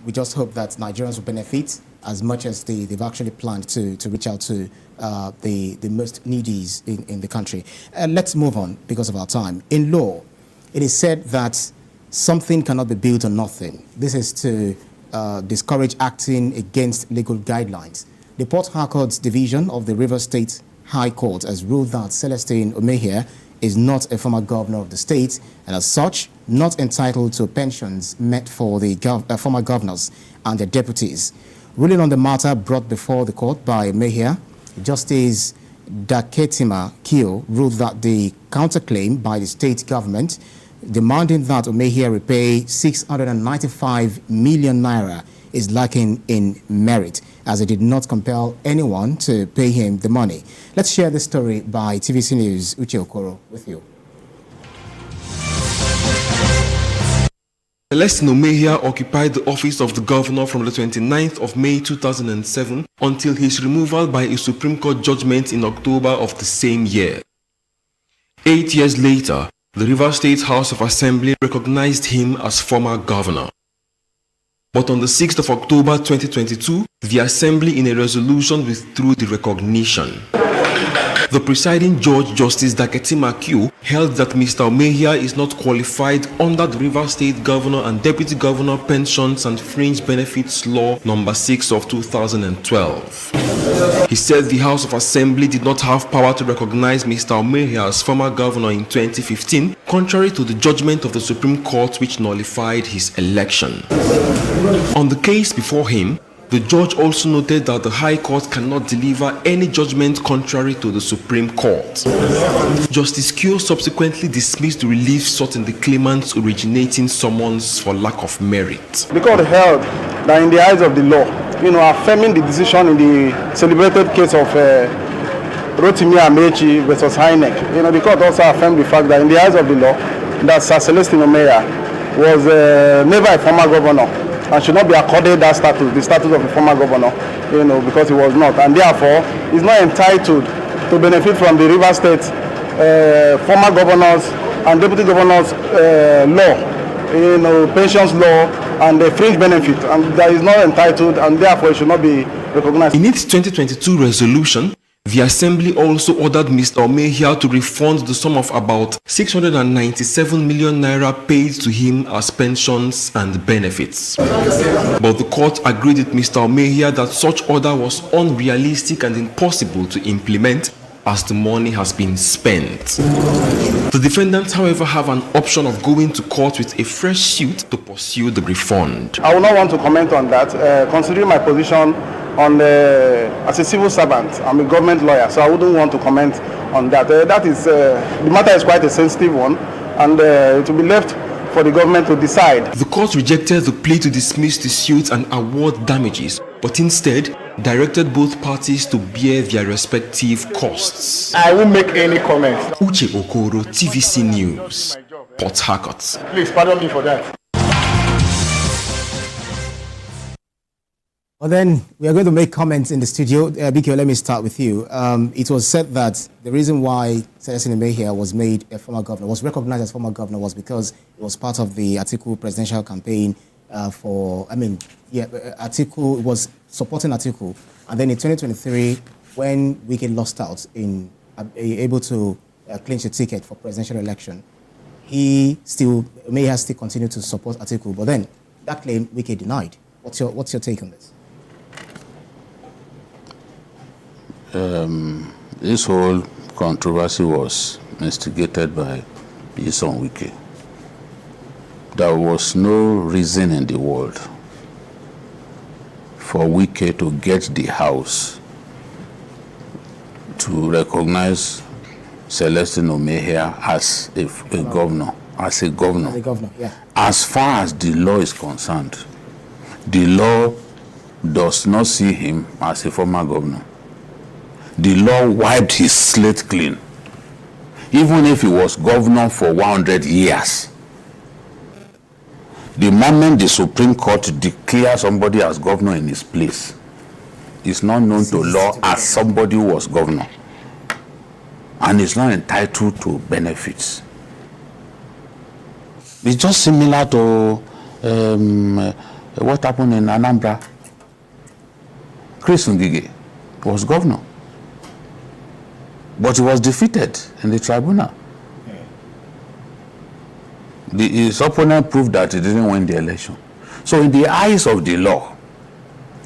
we just hope that Nigerians will benefit as much as they've actually planned to reach out to the most needies in the country. Let's move on because of our time. In law, it is said that something cannot be built on nothing. This is to discourage acting against legal guidelines. The Port Harcourt division of the Rivers State High Court has ruled that Celestine Omehia is not a former governor of the state and as such not entitled to pensions meant for the former governors and their deputies. Ruling on the matter brought before the court by Omehia, Justice Daketima Kio ruled that the counterclaim by the state government demanding that Omehia repay 695 million naira is lacking in merit, as it did not compel anyone to pay him the money. Let's share this story by TVC News' Uche Okoro with you. Celestine Omehia occupied the office of the governor from the 29th of May 2007 until his removal by a Supreme Court judgment in October of the same year. 8 years later, the Rivers State House of Assembly recognized him as former governor. But on the 6th of October 2022, the Assembly in a resolution withdrew the recognition. The presiding judge, Justice Daketima Kio, held that Mr. Omehia is not qualified under the Rivers State Governor and Deputy Governor Pensions and Fringe Benefits Law No. 6 of 2012. He said the House of Assembly did not have power to recognize Mr. Omehia as former governor in 2015, contrary to the judgment of the Supreme Court which nullified his election. On the case before him, the judge also noted that the High Court cannot deliver any judgment contrary to the Supreme Court. Justice Kio subsequently dismissed the relief sought in the claimant's originating summons for lack of merit. The court held that in the eyes of the law, affirming the decision in the celebrated case of Rotimi Amechi versus INEC, the court also affirmed the fact that in the eyes of the law, that Sir Celestine Omehia was never a former governor and should not be accorded that status, the status of a former governor, because he was not, and therefore is not entitled to benefit from the Rivers State former governors and deputy governors law, pensions law, and the fringe benefit, and that is not entitled, and therefore it should not be recognized. In its 2022 resolution, the Assembly also ordered Mr. Omehia to refund the sum of about 697 million naira paid to him as pensions and benefits. But the court agreed with Mr. Omehia that such order was unrealistic and impossible to implement as the money has been spent. The defendants, however, have an option of going to court with a fresh suit to pursue the refund. I will not want to comment on that, considering my position as a civil servant. I'm a government lawyer, so I wouldn't want to comment on that. The matter is quite a sensitive one, and it will be left for the government to decide. The court rejected the plea to dismiss the suit and award damages, but instead directed both parties to bear their respective costs. I won't make any comments. Uche Okoro, TVC News, Port Harcourt. Please pardon me for that. Well, then, we are going to make comments in the studio. Bikio, let me start with you. It was said that the reason why Celestine Omehia was made a former governor, was recognized as former governor, was because it was part of the Atiku presidential campaign Atiku was supporting Atiku. And then in 2023, when Wike lost out in able to clinch a ticket for presidential election, Omehia still continued to support Atiku. But then, that claim Wike denied. What's your take on this? This whole controversy was instigated by Ison Wike. There was no reason in the world for Wike to get the House to recognize Celestine Omehia as a governor. As a governor, yeah. As far as the law is concerned, the law does not see him as a former governor. The law wiped his slate clean. Even if he was governor for 100 years, the moment the Supreme Court declares somebody as governor in his place, is not known to law as somebody who was governor, and is not entitled to benefits. It's just similar to What happened in Anambra? Chris Ngige was governor, but he was defeated in the tribunal. His opponent proved that he didn't win the election. So in the eyes of the law,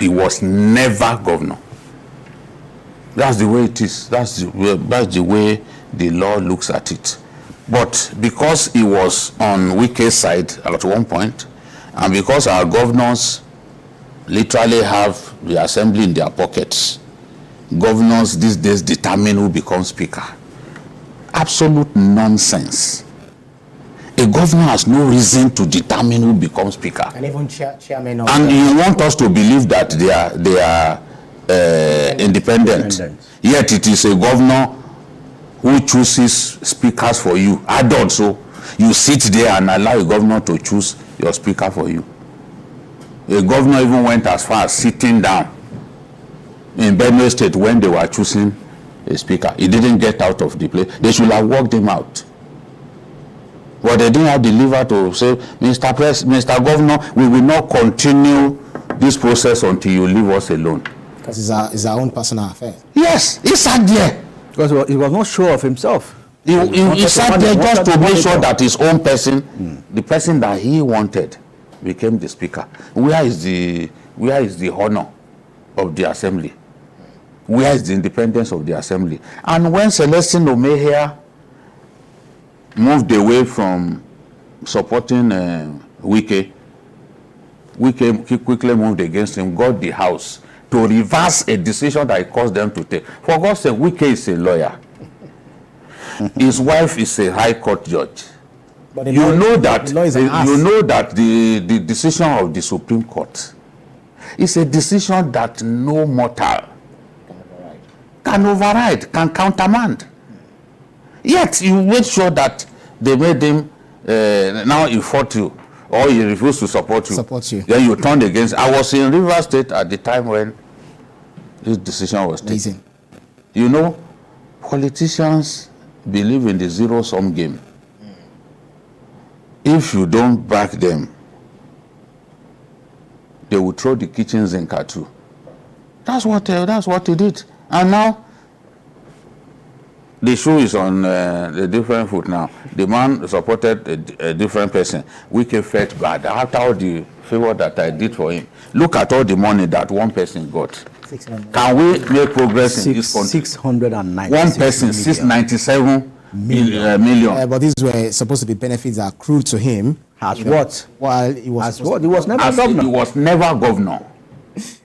he was never governor. That's the way it is. That's the way the law looks at it. But because he was on Wike's side at one point, and because our governors literally have the assembly in their pockets, governors these days determine who becomes speaker. Absolute nonsense. A governor has no reason to determine who becomes speaker. And even chairman of... And you want us to believe that they are independent. Yet it is a governor who chooses speakers for you. Adult, so you sit there and allow a governor to choose your speaker for you. A governor even went as far as sitting down in Benue State when they were choosing a speaker. He didn't get out of the place. They should have walked him out. But they didn't have the liver to say, Mr. Governor, we will not continue this process until you leave us alone. Because it's our own personal affair. Yes, he sat there. Because he was not sure of himself. He sat there just to make sure that his own person, the person that he wanted, became the speaker. Where is the honor of the assembly? Where is the independence of the assembly? And when Celestine Omehia moved away from supporting Wike quickly moved against him, got the house to reverse a decision that it caused them to take. For God's sake, Wike is a lawyer. His wife is a high court judge. But You know that the decision of the Supreme Court is a decision that no mortal can override, can countermand. Yet you made sure that they made him, now he fought you, or he refused to support you. Then you turned against. I was in Rivers State at the time when this decision was taken. Amazing. You know, politicians believe in the zero-sum game. If you don't back them, they will throw the kitchen sink at you. That's what he did. And now, the shoe is on a different foot now. The man supported a different person. Wike felt bad after all the favor that I did for him. Look at all the money that one person got. Can we make progress in this country? 690. One person, 697 million. But these were supposed to be benefits that accrued to him. As what? While he was... As what? He was never governor. He was never governor.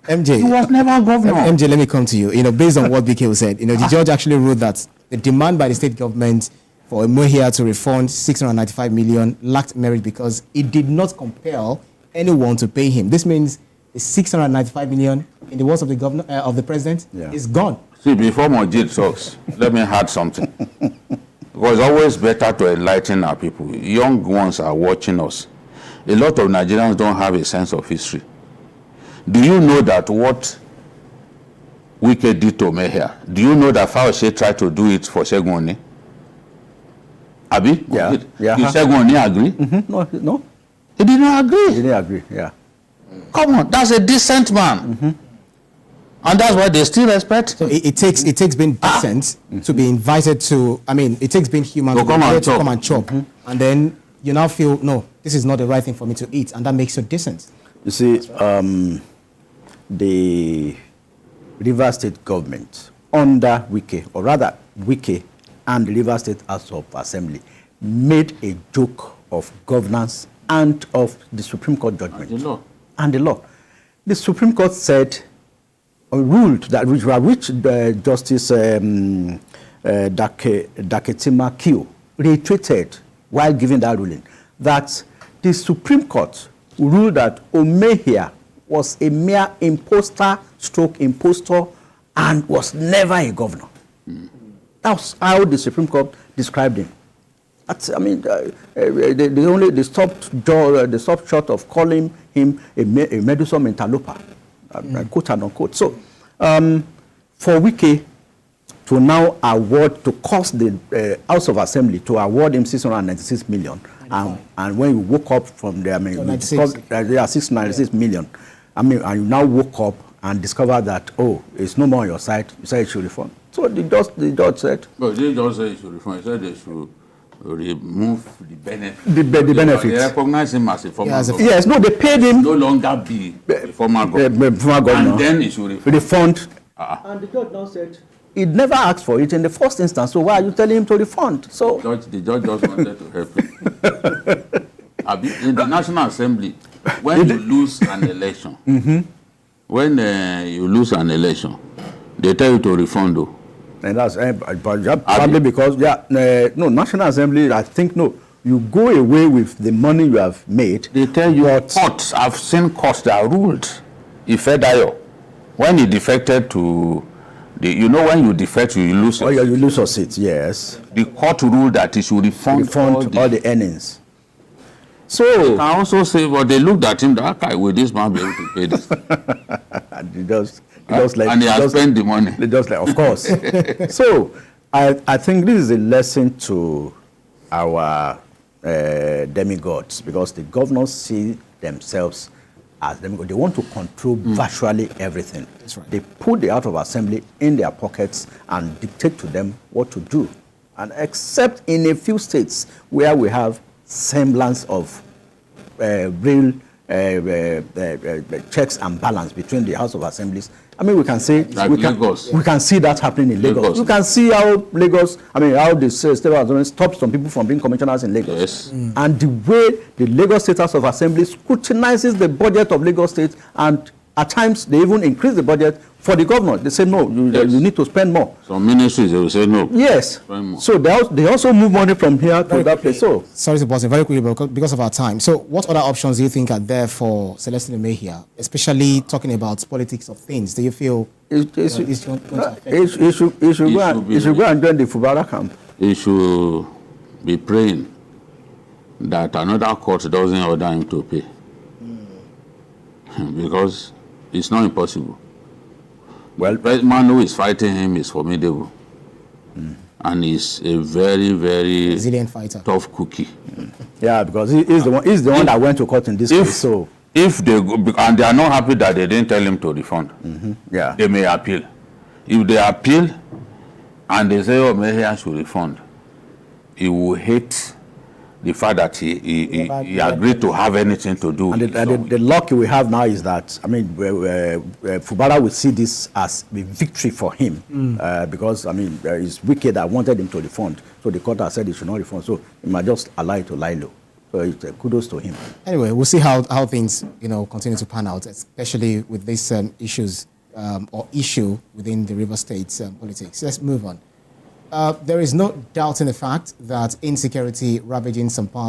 MJ. He was never governor. MJ, let me come to you. You know, based on what BK said, you know, the judge actually wrote that the demand by the state government for Omehia to refund 695 million lacked merit because it did not compel anyone to pay him. This means the 695 million, in the words of the governor of the president, is gone. See, before Majid talks, let me add something. Because it's always better to enlighten our people. Young ones are watching us. A lot of Nigerians don't have a sense of history. Do you know that what Wike did to Omehia? Do you know that Fauci tried to do it for Segun Oni? Abi? Yeah. Did Segun Oni agree? No. He did not agree. He didn't agree, yeah. Come on, that's a decent man. And that's why they still respect. So it takes being decent to be invited to, I mean, it takes being human to come and chop. And then you now feel, no, this is not the right thing for me to eat. And that makes you decent. You see, the Rivers State government under Wike, or rather Wike and the Rivers State House of Assembly, made a joke of governance and of the Supreme Court judgment. And the law. The Supreme Court said, ruled that which Justice Daketima Kio reiterated while giving that ruling, that the Supreme Court ruled that Omehia was a mere impostor and was never a governor. That's how the Supreme Court described him. I mean, they stopped short of calling him a meddlesome interloper, quote and unquote. So, for Wike to now award, to cost the House of Assembly to award him 696 million. And when you woke up from there, I mean, there are 696 million. I mean, and you now woke up and discovered that, oh, it's no more on your side. You said it should refund. So the judge said. But they don't say it should refund. He said they should remove the benefits. The benefits. They recognize him as a former governor. Yes, no, they paid him. No longer be a former governor. And then it should refund. And the judge now said, he never asked for it in the first instance, so why are you telling him to refund? So the judge just wanted to help him. In the National Assembly, when you lose an election, when you lose an election, they tell you to refund. Though. And that's probably because, no, National Assembly, I think, no, you go away with the money you have made. They tell you, courts, I've seen courts that ruled. Ifedayo, when he defected to, you know, when you defect, you lose your seat. You lose your seat, yes. The court ruled that he should refund all the earnings. So they can also say, well, they looked at him, that guy, will this man be able to pay this? And he has spent the money. Of course. So I think this is a lesson to our demigods, because the governors see themselves as demigods. They want to control virtually everything. That's right. They put the House of Assembly in their pockets and dictate to them what to do. And except in a few states where we have semblance of real checks and balance between the House of Assemblies. I mean, we can say we can see that happening in Lagos. You can see how Lagos, I mean, how the state of Assembly stops some people from being commissioners in Lagos. Yes. And the way the Lagos State House of Assembly scrutinizes the budget of Lagos State, and at times they even increase the budget for the governor. They say, no, you need to spend more. Some ministries, they will say no. Yes. So they also move money from here to that place. So sorry to pause very quickly because of our time. So what other options do you think are there for Celestine Omehia, especially talking about politics of things? Do you feel he should go and join the Fubara camp? He should be praying that another court doesn't order him to pay. Because it's not impossible. Well, the man who is fighting him is formidable. And he's a very, very resilient fighter, tough cookie. Yeah, because he's the one that went to court in this case. So if they go, and they are not happy that they didn't tell him to refund, yeah, they may appeal. If they appeal and they say, oh, Omehia should refund, he will hate the fact that he agreed to have anything to do with it. And the luck we have now is that, I mean, Fubara will see this as a victory for him, because, I mean, it's wicked that wanted him to refund. So the court has said he should not refund. So he might just allow it to lie low. So it's kudos to him. Anyway, we'll see how things, continue to pan out, especially with these issues or issue within the River State politics. Let's move on. There is no doubt in the fact that insecurity ravaging some parts